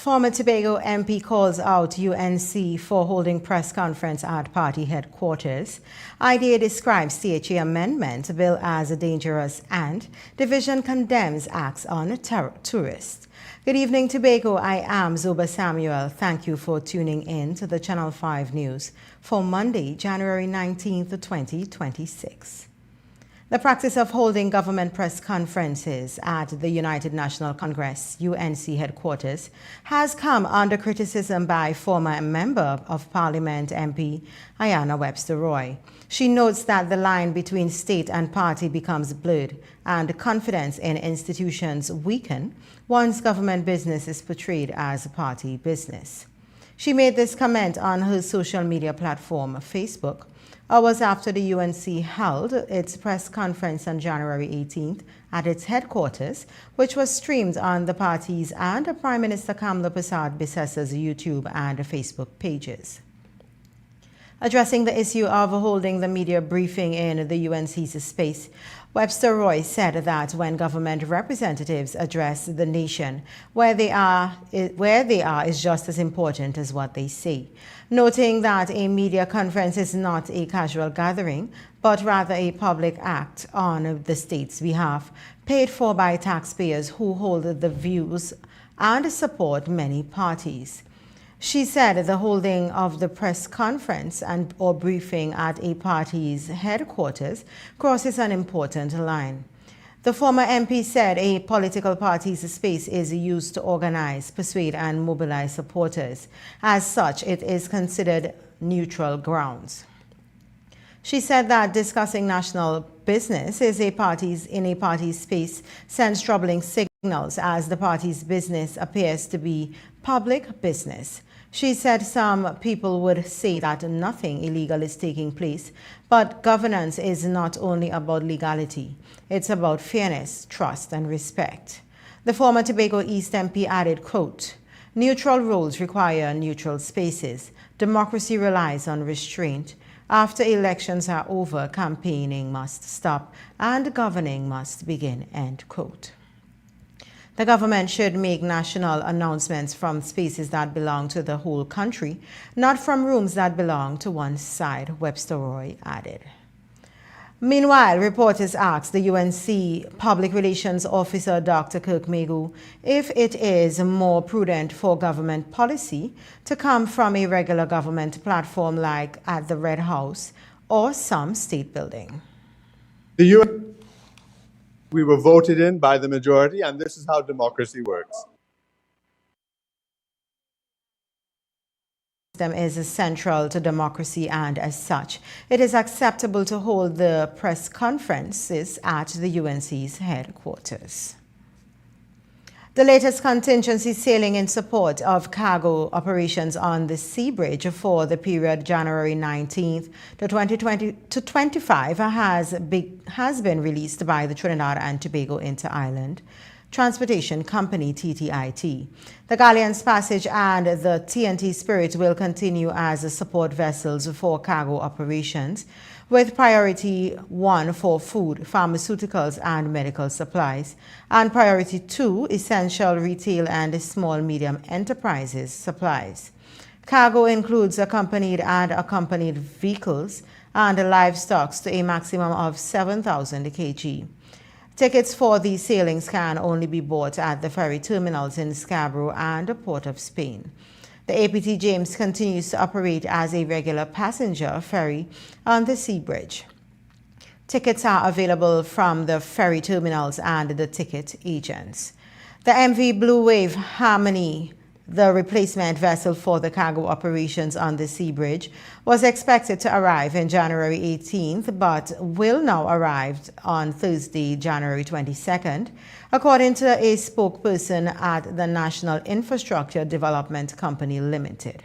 Former Tobago MP calls out UNC for holding press conference at party headquarters. IDA describes CHA amendment bill as dangerous and division condemns acts on tourists. Good evening, Tobago. I am Zoba Samuel. Thank you for tuning in to the Channel 5 News for Monday, January 19th, 2026. The practice of holding government press conferences at the United National Congress, UNC headquarters, has come under criticism by former Member of Parliament MP Ayanna Webster Roy. She notes that the line between state and party becomes blurred and confidence in institutions weaken once government business is portrayed as party business. She made this comment on her social media platform, Facebook, hours after the UNC held its press conference on January 18th at its headquarters, which was streamed on the party's and Prime Minister Kamla Persad-Bissessa's YouTube and Facebook pages. Addressing the issue of holding the media briefing in the UNC's space, Webster Roy said that when government representatives address the nation, where they are is just as important as what they say, noting that a media conference is not a casual gathering, but rather a public act on the state's behalf, paid for by taxpayers who hold the views and support many parties. She said the holding of the press conference or briefing at a party's headquarters crosses an important line. The former MP said a political party's space is used to organize, persuade, and mobilize supporters. As such, it is considered neutral grounds. She said that discussing national business in a party's space sends troubling signals as the party's business appears to be public business. She said some people would say that nothing illegal is taking place, but governance is not only about legality, it's about fairness, trust, and respect. The former Tobago East MP added, quote, "Neutral rules require neutral spaces. Democracy relies on restraint. After elections are over, campaigning must stop and governing must begin," end quote. The government should make national announcements from spaces that belong to the whole country, not from rooms that belong to one side, Webster Roy added. Meanwhile, reporters asked the UNC Public Relations Officer Dr. Kirk Megu if it is more prudent for government policy to come from a regular government platform like at the Red House or some state building. We were voted in by the majority, and this is how democracy works. Is central to democracy, and as such, it is acceptable to hold the press conferences at the UNC's headquarters. The latest contingency sailing in support of cargo operations on the sea bridge for the period January 19th to 2025 has been released by the Trinidad and Tobago Inter-Island Transportation Company, TTIT. The Galleon's Passage and the TNT Spirit will continue as support vessels for cargo operations, with priority 1 for food, pharmaceuticals, and medical supplies, and priority 2, essential retail and small-medium enterprises supplies. Cargo includes accompanied and accompanied vehicles and livestock to a maximum of 7,000 kg. Tickets for these sailings can only be bought at the ferry terminals in Scarborough and the Port of Spain. The APT James continues to operate as a regular passenger ferry on the sea bridge. Tickets are available from the ferry terminals and the ticket agents. The MV Blue Wave Harmony, the replacement vessel for the cargo operations on the sea bridge, was expected to arrive in January 18th, but will now arrive on Thursday, January 22nd, according to a spokesperson at the National Infrastructure Development Company Limited.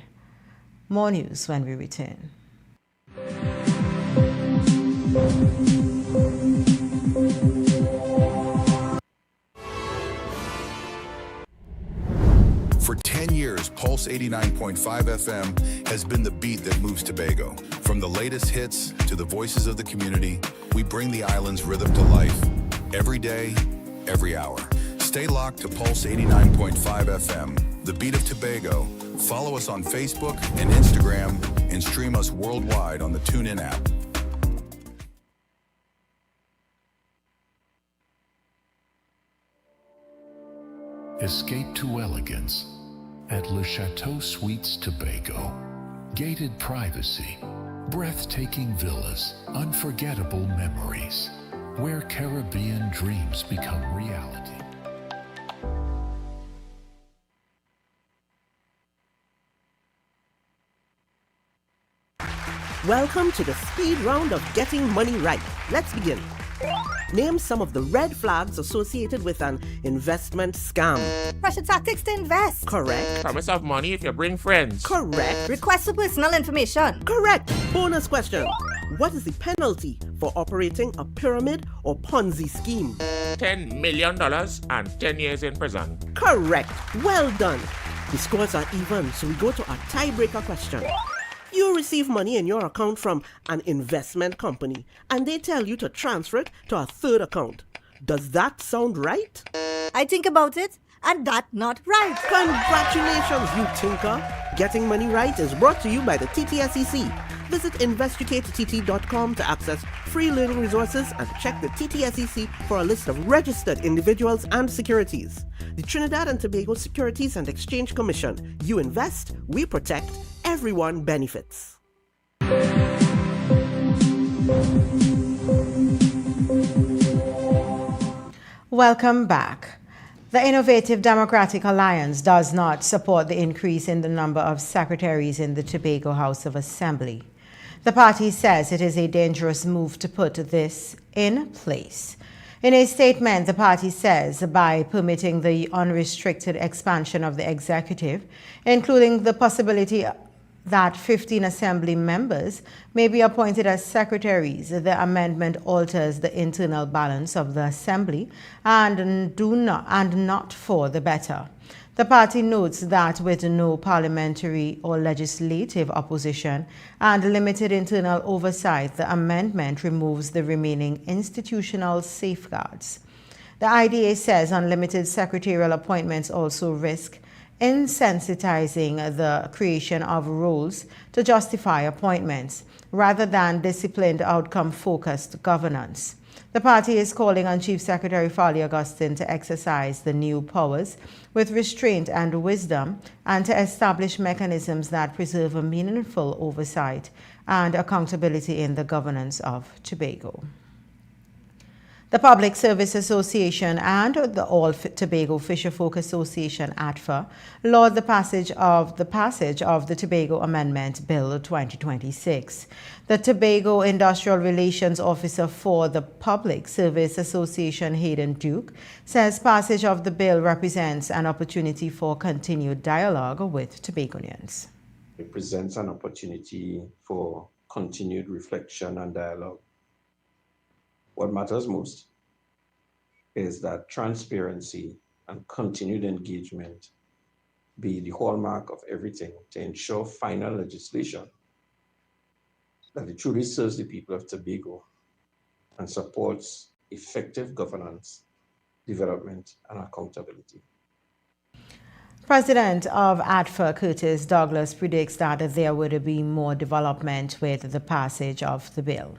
More news when we return. For 10 years, Pulse 89.5 FM has been the beat that moves Tobago. From the latest hits to the voices of the community, we bring the island's rhythm to life. Every day, every hour. Stay locked to Pulse 89.5 FM, The Beat of Tobago. Follow us on Facebook and Instagram and stream us worldwide on the TuneIn app. Escape to elegance at Le Chateau Suites Tobago. Gated privacy, breathtaking villas, unforgettable memories, where Caribbean dreams become reality. Welcome to the speed round of getting money right. Let's begin. Name some of the red flags associated with an investment scam. Pressure tactics to invest. Correct. Promise of money if you bring friends. Correct. Request for personal information. Correct. Bonus question. What is the penalty for operating a pyramid or Ponzi scheme? $10 million and 10 years in prison. Correct. Well done. The scores are even, so we go to our tiebreaker question. You receive money in your account from an investment company, and they tell you to transfer it to a third account. Does that sound right? I think about it, and that not right. Congratulations, you tinker! Getting Money Right is brought to you by the TTSEC. Visit investigateTT.com to access free learning resources and check the TTSEC for a list of registered individuals and securities. The Trinidad and Tobago Securities and Exchange Commission. You invest, we protect, everyone benefits. Welcome back. The Innovative Democratic Alliance does not support the increase in the number of secretaries in the Tobago House of Assembly. The party says it is a dangerous move to put this in place. In a statement, the party says by permitting the unrestricted expansion of the executive, including the possibility that 15 assembly members may be appointed as secretaries, the amendment alters the internal balance of the assembly and not for the better. The party notes that with no parliamentary or legislative opposition and limited internal oversight, the amendment removes the remaining institutional safeguards. The IDA says unlimited secretarial appointments also risk insensitizing the creation of roles to justify appointments, rather than disciplined outcome-focused governance. The party is calling on Chief Secretary Farley Augustine to exercise the new powers with restraint and wisdom and to establish mechanisms that preserve a meaningful oversight and accountability in the governance of Tobago. The Public Service Association and the All Tobago Fisher Folk Association (ATFA) laud the passage of the Tobago Amendment Bill 2026. The Tobago Industrial Relations Officer for the Public Service Association, Hayden Duke, says passage of the bill represents an opportunity for continued dialogue with Tobagonians. It presents an opportunity for continued reflection and dialogue. What matters most is that transparency and continued engagement be the hallmark of everything to ensure final legislation that it truly serves the people of Tobago and supports effective governance, development, and accountability. President of ATFA, Curtis Douglas, predicts that there would be more development with the passage of the bill.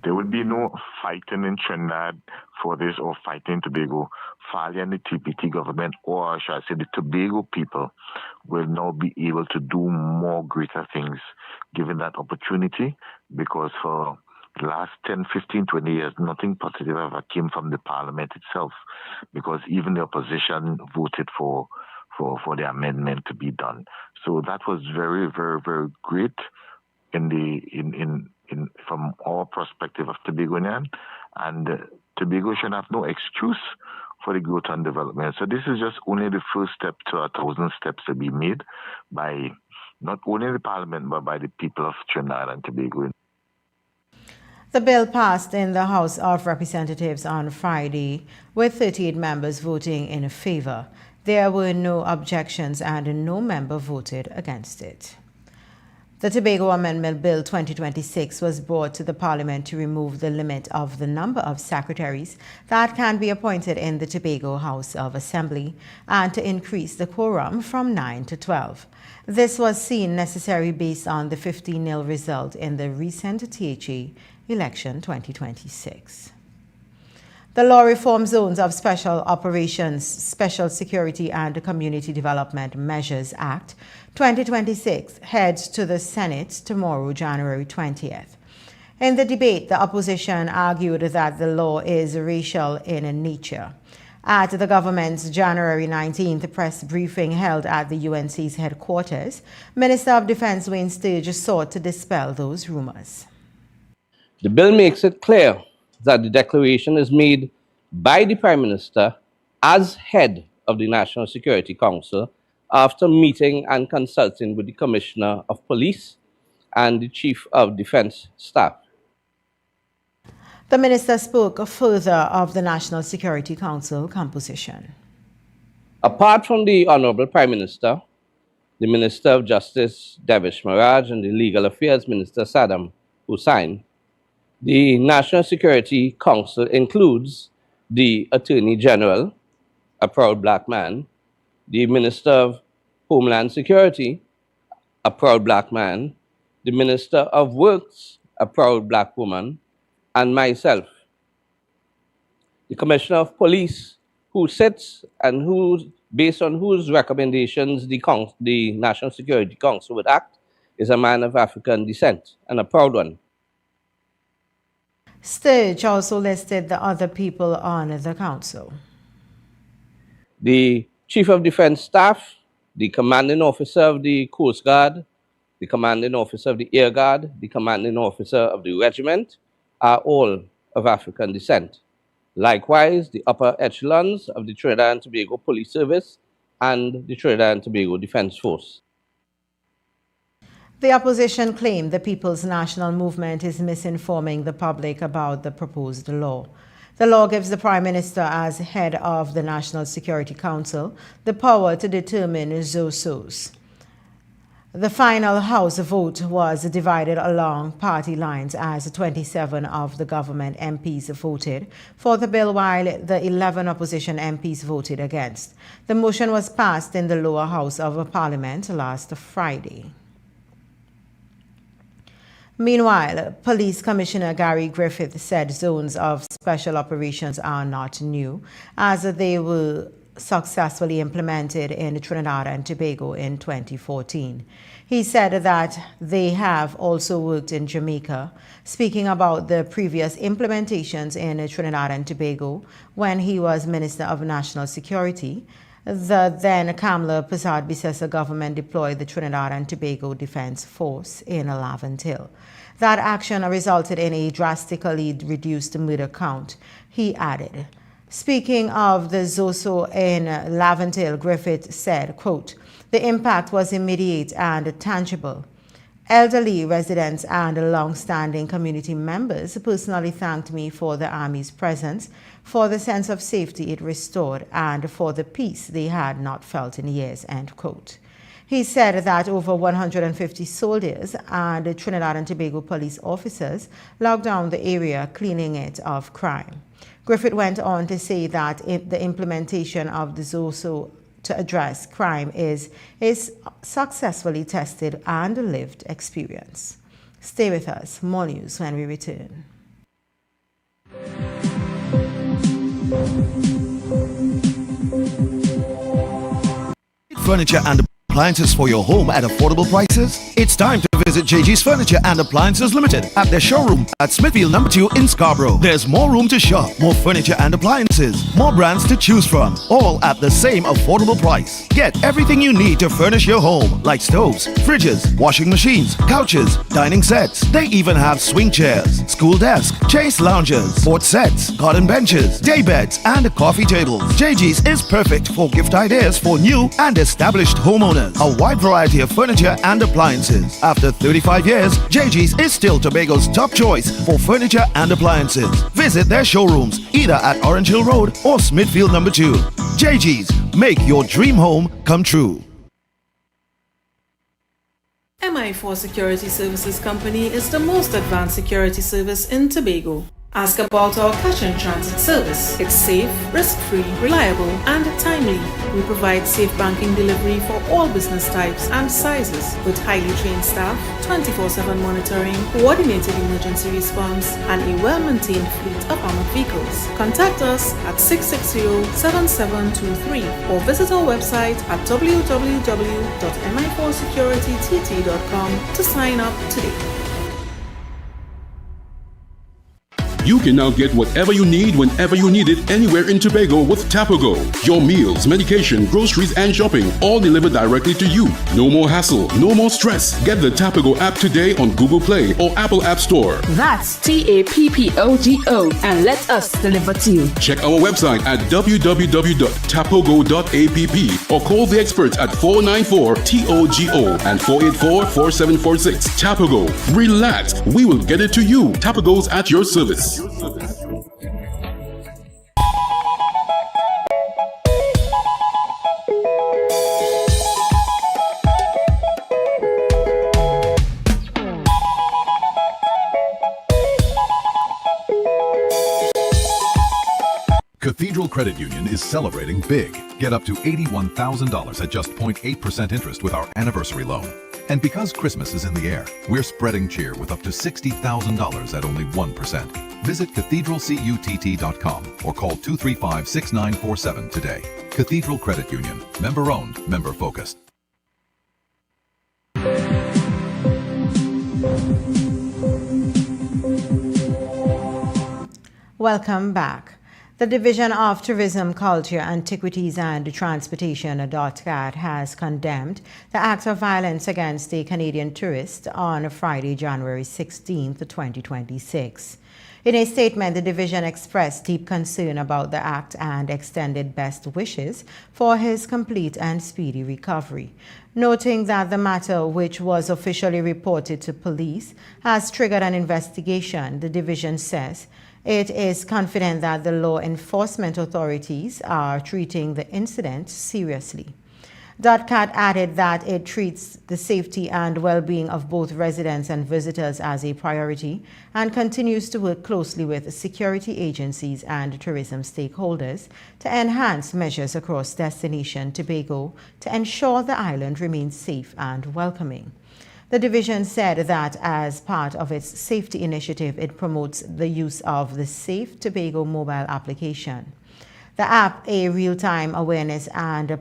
There will be no fighting in Trinidad for this or fighting in Tobago. Farley and the TPT government, or shall I say the Tobago people, will now be able to do more greater things given that opportunity, because for the last 10, 15, 20 years, nothing positive ever came from the parliament itself, because even the opposition voted for the amendment to be done. So that was very, very, very great from our perspective of Tobagonian, and Tobago should have no excuse for the growth and development. So this is just only the first step to 1,000 steps to be made by not only the parliament but by the people of Trinidad and Tobago. The bill passed in the House of Representatives on Friday, with 38 members voting in favor. There were no objections and no member voted against it. The Tobago Amendment Bill 2026 was brought to the Parliament to remove the limit of the number of secretaries that can be appointed in the Tobago House of Assembly and to increase the quorum from 9 to 12. This was seen necessary based on the 15-0 result in the recent THA election 2026. The Law Reform Zones of Special Operations, Special Security and Community Development Measures Act 2026 heads to the Senate tomorrow, January 20th. In the debate, the opposition argued that the law is racial in nature. At the government's January 19th press briefing held at the UNC's headquarters, Minister of Defense Wayne Sturgis sought to dispel those rumors. The bill makes it clear that the declaration is made by the Prime Minister as head of the National Security Council after meeting and consulting with the Commissioner of Police and the Chief of Defense Staff. The minister spoke further of the National Security Council composition. Apart from the Honorable Prime Minister, the Minister of Justice Devish Maraj and the Legal Affairs Minister Saddam Hussain, the National Security Council includes the Attorney General, a proud black man, the Minister of Homeland Security, a proud black man, the Minister of Works, a proud black woman, and myself. The Commissioner of Police, who sits and who, based on whose recommendations the National Security Council would act, is a man of African descent and a proud one. Sturge also listed the other people on the council. The Chief of Defense Staff, the Commanding Officer of the Coast Guard, the Commanding Officer of the Air Guard, the Commanding Officer of the Regiment are all of African descent. Likewise, the upper echelons of the Trinidad and Tobago Police Service and the Trinidad and Tobago Defense Force. The opposition claimed the People's National Movement is misinforming the public about the proposed law. The law gives the Prime Minister, as head of the National Security Council, the power to determine ZOSOs. The final House vote was divided along party lines as 27 of the government MPs voted for the bill while the 11 opposition MPs voted against. The motion was passed in the lower house of Parliament last Friday. Meanwhile, Police Commissioner Gary Griffith said zones of special operations are not new, as they were successfully implemented in Trinidad and Tobago in 2014. He said that they have also worked in Jamaica, speaking about the previous implementations in Trinidad and Tobago when he was Minister of National Security. The then Kamla Persad Bissessa government deployed the Trinidad and Tobago Defense Force in Lavent Hill. That action resulted in a drastically reduced murder count, he added. Speaking of the ZOSO in Lavent Hill, Griffith said, quote, "The impact was immediate and tangible. Elderly residents and long-standing community members personally thanked me for the Army's presence, for the sense of safety it restored, and for the peace they had not felt in years," end quote. He said that over 150 soldiers and Trinidad and Tobago police officers locked down the area, cleaning it of crime. Griffith went on to say that the implementation of the ZOSO to address crime is successfully tested and lived experience. Stay with us. More news when we return. Furniture and appliances for your home at affordable prices? It's time to visit JG's Furniture and Appliances Limited at their showroom at Smithfield No. 2 in Scarborough. There's more room to shop, more furniture and appliances, more brands to choose from, all at the same affordable price. Get everything you need to furnish your home, like stoves, fridges, washing machines, couches, dining sets. They even have swing chairs, school desk, chase loungers, sports sets, garden benches, day beds, and coffee tables. JG's is perfect for gift ideas for new and established homeowners. A wide variety of furniture and appliances. After 35 years, JG's is still Tobago's top choice for furniture and appliances. Visit their showrooms either at Orange Hill Road or Smithfield No. 2. JG's, make your dream home come true. MI4 Security Services Company is the most advanced security service in Tobago. Ask about our cash and transit service. It's safe, risk-free, reliable, and timely. We provide safe banking delivery for all business types and sizes with highly trained staff, 24/7 monitoring, coordinated emergency response, and a well-maintained fleet of armored vehicles. Contact us at 660-7723 or visit our website at www.mi4securitytt.com to sign up today. You can now get whatever you need whenever you need it anywhere in Tobago with Tobago. Your meals, medication, groceries, and shopping all delivered directly to you. No more hassle, no more stress. Get the Tobago app today on Google Play or Apple App Store. That's TAPPOGO and let us deliver to you. Check our website at www.tapogo.app or call the experts at 494-TOGO and 484-4746. Tobago. Relax. We will get it to you. Tobago's at your service. Cathedral Credit Union is celebrating big. Get up to $81,000 at just 0.8% interest with our anniversary loan. And because Christmas is in the air, we're spreading cheer with up to $60,000 at only 1%. Visit cathedralcutt.com or call 235-6947 today. Cathedral Credit Union. Member owned, member focused. Welcome back. The Division of Tourism, Culture, Antiquities and Transportation, DOTCAT, has condemned the act of violence against a Canadian tourist on Friday, January 16, 2026. In a statement, the division expressed deep concern about the act and extended best wishes for his complete and speedy recovery, noting that the matter, which was officially reported to police, has triggered an investigation. The division says it is confident that the law enforcement authorities are treating the incident seriously. DOTCAT added that it treats the safety and well-being of both residents and visitors as a priority and continues to work closely with security agencies and tourism stakeholders to enhance measures across Destination Tobago to ensure the island remains safe and welcoming. The division said that as part of its safety initiative, it promotes the use of the Safe Tobago mobile application. The app, a real-time awareness and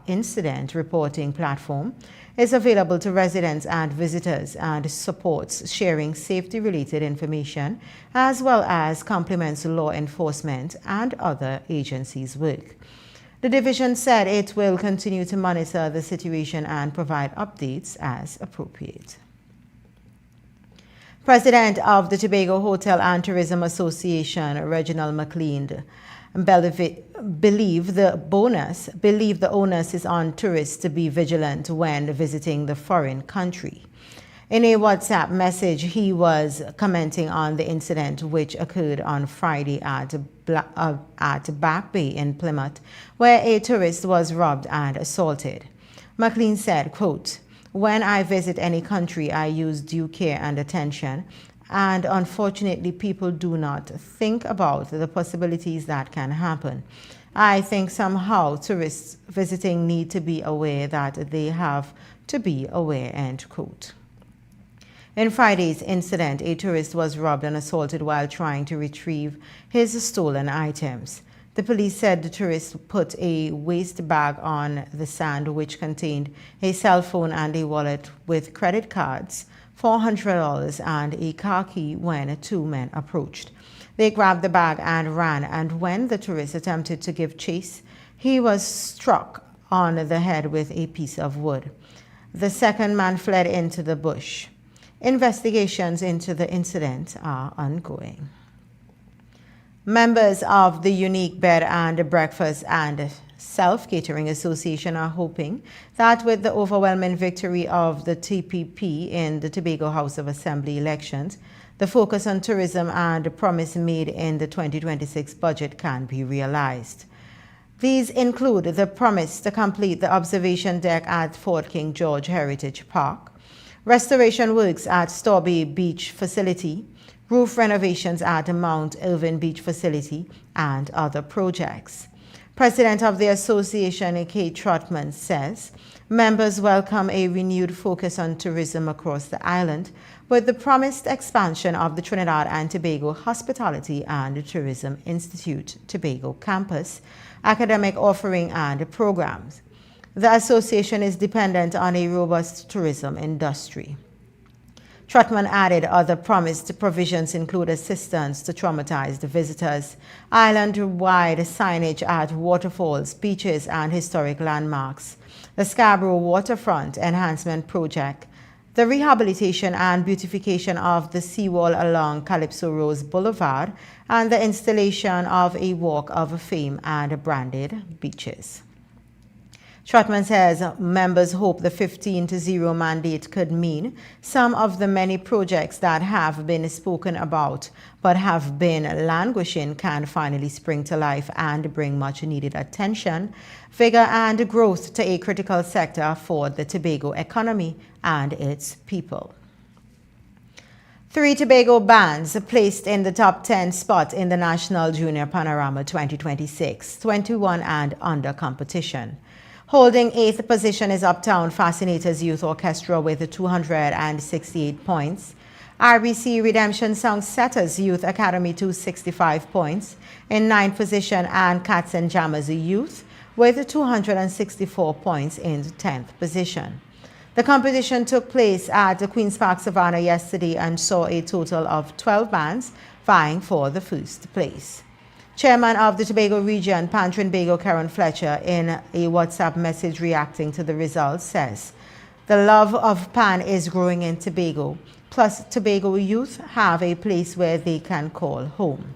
incident reporting platform, is available to residents and visitors and supports sharing safety-related information as well as complements law enforcement and other agencies' work. The division said it will continue to monitor the situation and provide updates as appropriate. President of the Tobago Hotel and Tourism Association, Reginald McLean, believe the onus is on tourists to be vigilant when visiting the foreign country. In a WhatsApp message, he was commenting on the incident which occurred on Friday at Back Bay in Plymouth, where a tourist was robbed and assaulted. McLean said, quote, "When I visit any country, I use due care and attention, and unfortunately people do not think about the possibilities that can happen. I think somehow tourists visiting need to be aware that they have to be aware," end quote. In Friday's incident, a tourist was robbed and assaulted while trying to retrieve his stolen items. The police said the tourist put a waste bag on the sand which contained a cell phone and a wallet with credit cards, $400 and a car key when two men approached. They grabbed the bag and ran, and when the tourist attempted to give chase, he was struck on the head with a piece of wood. The second man fled into the bush. Investigations into the incident are ongoing. Members of the Unique Bed and Breakfast and Self-Catering Association are hoping that with the overwhelming victory of the TPP in the Tobago House of Assembly elections, the focus on tourism and the promise made in the 2026 budget can be realized. These include the promise to complete the observation deck at Fort King George Heritage Park, restoration works at Storby Beach Facility, roof renovations at Mount Irvin Beach Facility, and other projects. President of the association, Kate Trotman, says members welcome a renewed focus on tourism across the island with the promised expansion of the Trinidad and Tobago Hospitality and Tourism Institute Tobago campus, academic offering and programs. The association is dependent on a robust tourism industry. Trotman added other promised provisions include assistance to traumatized visitors, island-wide signage at waterfalls, beaches, and historic landmarks, the Scarborough Waterfront Enhancement Project, the rehabilitation and beautification of the seawall along Calypso Rose Boulevard, and the installation of a Walk of Fame and branded beaches. Trotman says members hope the 15-0 mandate could mean some of the many projects that have been spoken about but have been languishing can finally spring to life and bring much needed attention, vigor, and growth to a critical sector for the Tobago economy and its people. 3 Tobago bands placed in the top 10 spot in the National Junior Panorama 2026, 21 and under competition. Holding 8th position is Uptown Fascinators Youth Orchestra with 268 points. RBC Redemption Songsetters Youth Academy 265 points. In 9th position, and Cats and Jammers Youth with 264 points in 10th position. The competition took place at the Queen's Park Savannah yesterday and saw a total of 12 bands vying for the first place. Chairman of the Tobago region, Pan Trinbago Karen Fletcher, in a WhatsApp message reacting to the results, says, "The love of Pan is growing in Tobago, plus Tobago youth have a place where they can call home."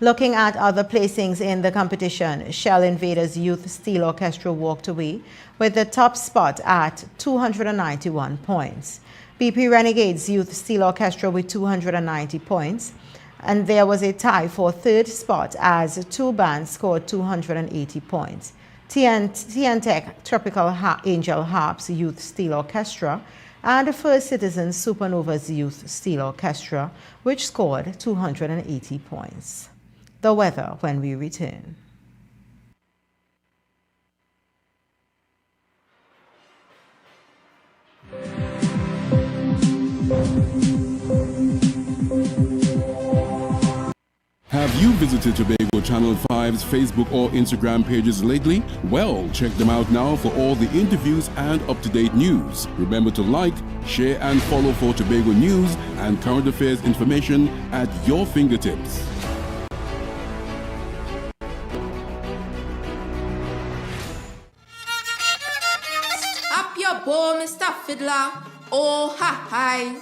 Looking at other placings in the competition, Shell Invaders Youth Steel Orchestra walked away with the top spot at 291 points. BP Renegades Youth Steel Orchestra with 290 points. And there was a tie for third spot as 2 bands scored 280 points. TN Tech Tropical Angel Harps Youth Steel Orchestra and First Citizens Supernovas Youth Steel Orchestra, which scored 280 points. The weather when we return. Have you visited Tobago Channel 5's Facebook or Instagram pages lately? Well, check them out now for all the interviews and up-to-date news. Remember to like, share, and follow for Tobago news and current affairs information at your fingertips. Up your bow, Mr. Fiddler. Oh, ha, hi.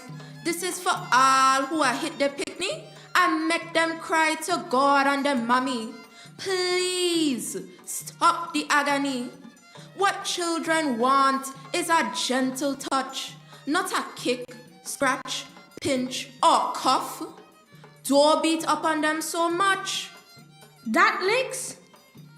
This is for all who are hit the picnic and make them cry to God and their mommy. Please stop the agony. What children want is a gentle touch, not a kick, scratch, pinch, or cuff. Don't beat up on them so much. That licks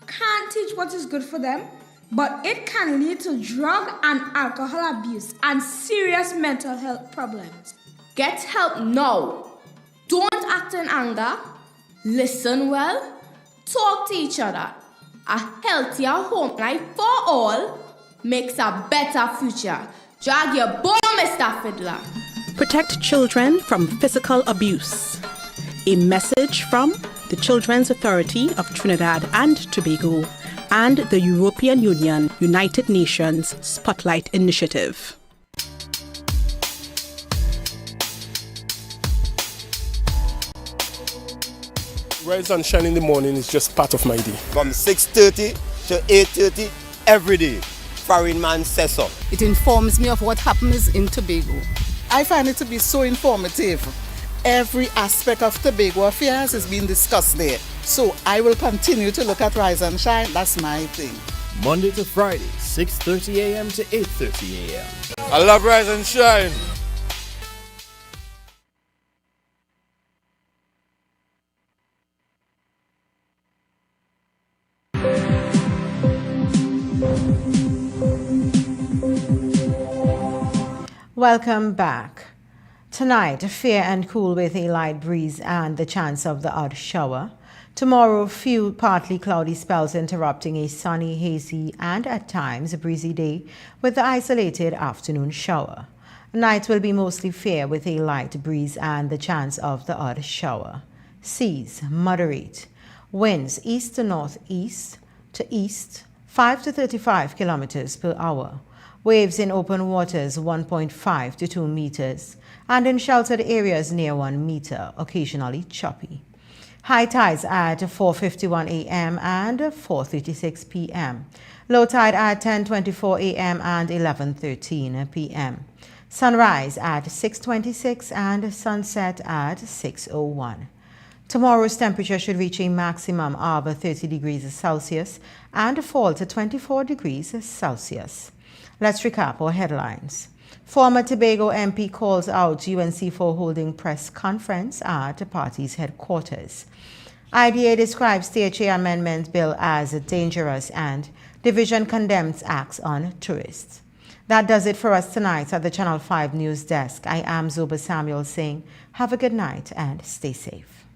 can't teach what is good for them, but it can lead to drug and alcohol abuse and serious mental health problems. Get help now. Don't act in anger. Listen well. Talk to each other. A healthier home life for all makes a better future. Drag your bone, Mr. Fiddler. Protect children from physical abuse. A message from the Children's Authority of Trinidad and Tobago and the European Union United Nations Spotlight Initiative. Rise and shine in the morning is just part of my day. From 6:30 to 8:30 every day. Foreign man says so. It informs me of what happens in Tobago. I find it to be so informative. Every aspect of Tobago affairs is being discussed there. So I will continue to look at Rise and Shine. That's my thing. Monday to Friday, 6:30 a.m. to 8:30 a.m. I love Rise and Shine. Welcome back. Tonight, fair and cool with a light breeze and the chance of the odd shower. Tomorrow, few partly cloudy spells interrupting a sunny, hazy, and at times a breezy day with the isolated afternoon shower. Night will be mostly fair with a light breeze and the chance of the odd shower. Seas moderate. Winds east to northeast to east, 5 to 35 kilometers per hour. Waves in open waters 1.5 to 2 meters, and in sheltered areas near 1 meter, occasionally choppy. High tides at 4:51 a.m. and 4:36 p.m. Low tide at 10:24 a.m. and 11:13 p.m. Sunrise at 6:26 and sunset at 6:01. Tomorrow's temperature should reach a maximum of 30 degrees Celsius and fall to 24 degrees Celsius. Let's recap our headlines. Former Tobago MP calls out UNC for holding press conference at the party's headquarters. IDA describes THA amendment bill as dangerous and division condemns acts on tourists. That does it for us tonight at the Channel 5 News Desk. I am Zoba Samuel saying have a good night and stay safe.